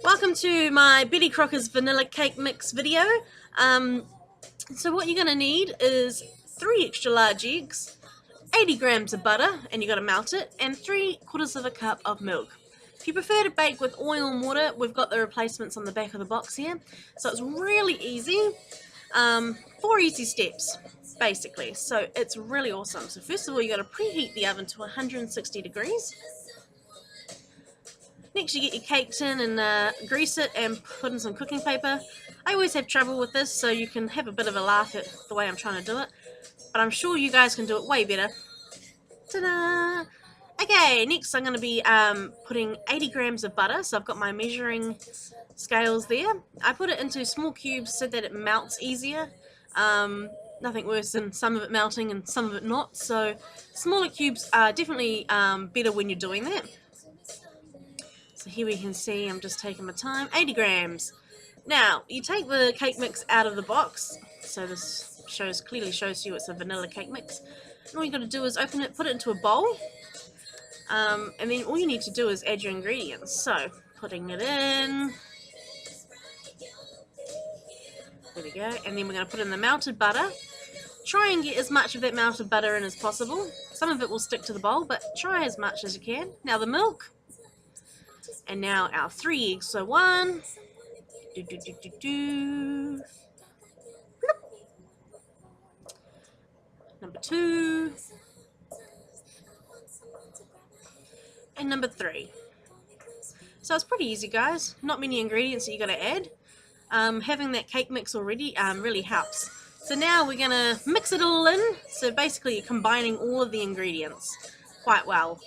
Welcome to my Betty Crockers Vanilla Cake Mix video. So what you're going to need is 3 extra large eggs, 80 grams of butter, and you got to melt it, and 3/4 of a cup of milk. If you prefer to bake with oil and water, we've got the replacements on the back of the box here. So it's really easy. 4 easy steps, basically. So it's really awesome. So first of all, you got to preheat the oven to 160 degrees. Next, you get your cake tin and grease it and put in some cooking paper. I always have trouble with this, so you can have a bit of a laugh at the way I'm trying to do it. But I'm sure you guys can do it way better. Ta-da! Okay, next I'm going to be putting 80 grams of butter. So I've got my measuring scales there. I put it into small cubes so that it melts easier. Nothing worse than some of it melting and some of it not. So smaller cubes are definitely better when you're doing that. So here we can see I'm just taking my time. 80 grams. Now, you take the cake mix out of the box. So this clearly shows you it's a vanilla cake mix. And all you got to do is open it, put it into a bowl. And then all you need to do is add your ingredients. So, putting it in. There we go. And then we're going to put in the melted butter. Try and get as much of that melted butter in as possible. Some of it will stick to the bowl, but try as much as you can. Now the milk. And now our 3 eggs. So 1, number 2, and number 3. So it's pretty easy, guys. Not many ingredients that you got to add. Having that cake mix already really helps. So now we're gonna mix it all in. So basically, you're combining all of the ingredients quite well.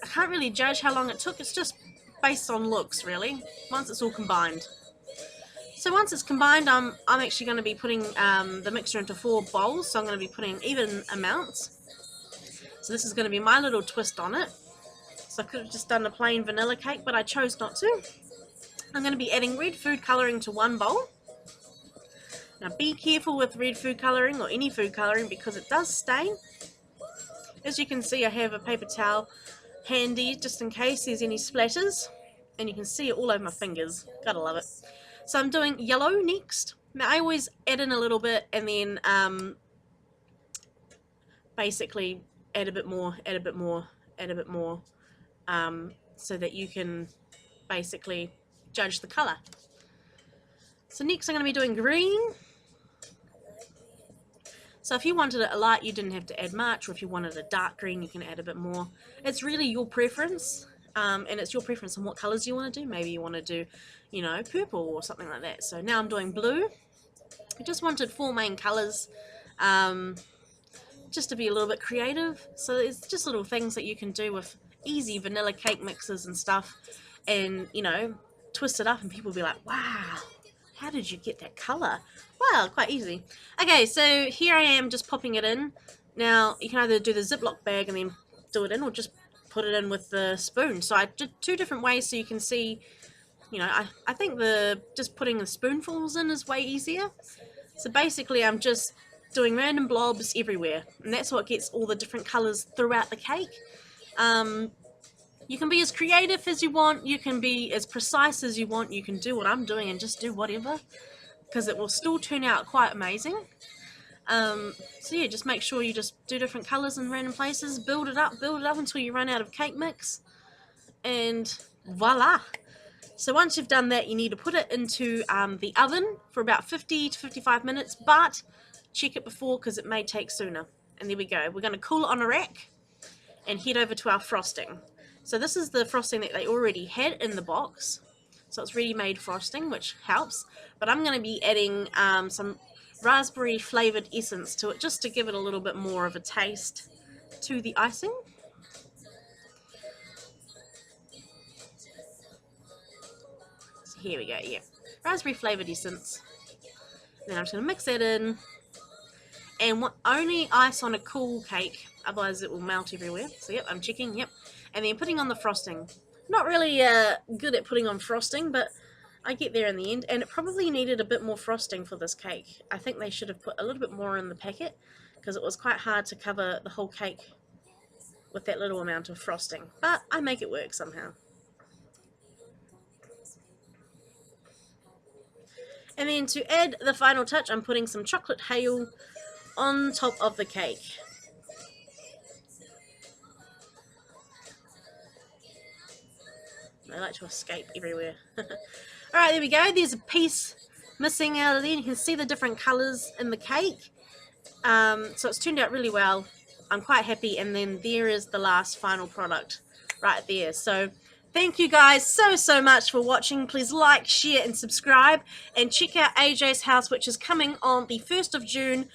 I can't really judge how long it took. It's just based on looks, really, once it's all combined. So once it's combined, I'm actually going to be putting the mixture into 4 bowls. So I'm going to be putting even amounts. So this is going to be my little twist on it. So I could have just done a plain vanilla cake, but I chose not to. I'm going to be adding red food colouring to 1 bowl. Now be careful with red food colouring or any food colouring because it does stain. As you can see, I have a paper towel handy just in case there's any splatters, and you can see it all over my fingers. Gotta love it. So I'm doing yellow next. Now I always add in a little bit and then basically add a bit more, add a bit more, add a bit more, so that you can basically judge the colour. So next I'm going to be doing green. So if you wanted it a light, you didn't have to add much, or if you wanted a dark green, you can add a bit more. It's really your preference, and it's your preference on what colours you want to do. Maybe you want to do, you know, purple or something like that. So now I'm doing blue. I just wanted 4 main colours, just to be a little bit creative. So it's just little things that you can do with easy vanilla cake mixes and stuff, and, you know, twist it up and people will be like, wow, how did you get that colour? Well, quite easy. Okay, so here I am just popping it in. Now, you can either do the Ziploc bag and then do it in, or just put it in with the spoon. So I did 2 different ways so you can see, you know, I think just putting the spoonfuls in is way easier. So basically I'm just doing random blobs everywhere, and that's what gets all the different colours throughout the cake. You can be as creative as you want, you can be as precise as you want, you can do what I'm doing and just do whatever, because it will still turn out quite amazing. So yeah, just make sure you just do different colours in random places, build it up until you run out of cake mix, and voila! So once you've done that, you need to put it into the oven for about 50 to 55 minutes, but check it before because it may take sooner. And there we go. We're going to cool it on a rack and head over to our frosting. So this is the frosting that they already had in the box. So it's ready-made frosting, which helps. But I'm going to be adding some raspberry flavoured essence to it, just to give it a little bit more of a taste to the icing. So here we go, yeah. Raspberry flavoured essence. Then I'm just going to mix that in. And only ice on a cool cake, otherwise it will melt everywhere. So yep, I'm checking, yep. And then putting on the frosting. Not really good at putting on frosting, but I get there in the end. And it probably needed a bit more frosting for this cake. I think they should have put a little bit more in the packet, because it was quite hard to cover the whole cake with that little amount of frosting. But I make it work somehow. And then to add the final touch, I'm putting some chocolate hale on top of the cake. They like to escape everywhere. Alright, there we go. There's a piece missing out of there. You can see the different colours in the cake. So it's turned out really well. I'm quite happy. And then there is the last final product right there. So thank you guys so much for watching. Please like, share and subscribe. And check out AJ's house, which is coming on the 1st of June.